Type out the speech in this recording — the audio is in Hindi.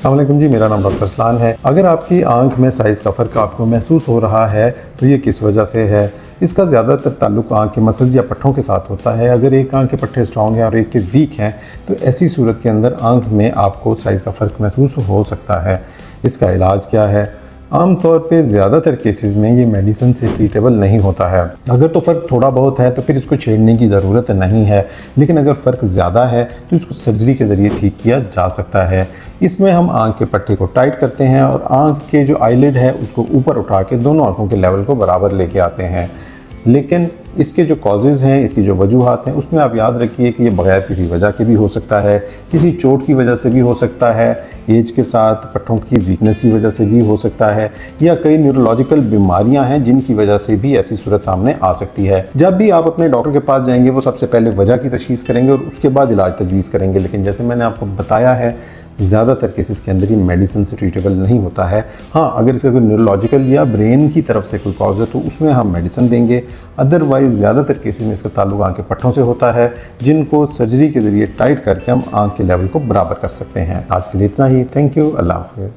अस्सलाम वालेकुम जी, मेरा नाम डॉक्टर असलान है। अगर आपकी आंख में साइज़ का फ़र्क आपको महसूस हो रहा है तो ये किस वजह से है? इसका ज़्यादातर ताल्लुक आंख के मसल्स या पट्ठों के साथ होता है। अगर एक आंख के पट्टे स्ट्रॉन्ग हैं और एक के वीक हैं तो ऐसी सूरत के अंदर आंख में आपको साइज़ का फ़र्क महसूस हो सकता है। इसका इलाज क्या है? आमतौर पे ज़्यादातर केसेस में ये मेडिसिन से ट्रीटेबल नहीं होता है। अगर तो फ़र्क थोड़ा बहुत है तो फिर इसको छेड़ने की ज़रूरत नहीं है, लेकिन अगर फ़र्क ज़्यादा है तो इसको सर्जरी के ज़रिए ठीक किया जा सकता है। इसमें हम आंख के पट्टे को टाइट करते हैं और आंख के जो आईलिड है उसको ऊपर उठा के दोनों आंखों के लेवल को बराबर लेके आते हैं। लेकिन इसके जो कॉजेज़ हैं, इसकी जो वजूहात हैं, उसमें आप याद रखिए कि ये बगैर किसी वजह के भी हो सकता है, किसी चोट की वजह से भी हो सकता है, एज के साथ पट्टों की वीकनेस की वजह से भी हो सकता है, या कई न्यूरोलॉजिकल बीमारियां हैं जिनकी वजह से भी ऐसी सूरत सामने आ सकती है। जब भी आप अपने डॉक्टर के पास जाएंगे वो सबसे पहले वजह की तशख़ीस करेंगे और उसके बाद इलाज तजवीज़ करेंगे। लेकिन जैसे मैंने आपको बताया है, ज़्यादातर केसेस के अंदर ही मेडिसिन से ट्रीटेबल नहीं होता है। हाँ, अगर इसका कोई न्यूरोलॉजिकल या ब्रेन की तरफ से कोई कॉज है तो उसमें हम मेडिसिन देंगे। अदरवाइज़ ज़्यादातर केसेस में इसका ताल्लुक आंख के पट्टों से होता है, जिनको सर्जरी के ज़रिए टाइट करके हम आंख के लेवल को बराबर कर सकते हैं। आज के लिए इतना ही। Thank you. अल्लाह हाफ़िज़।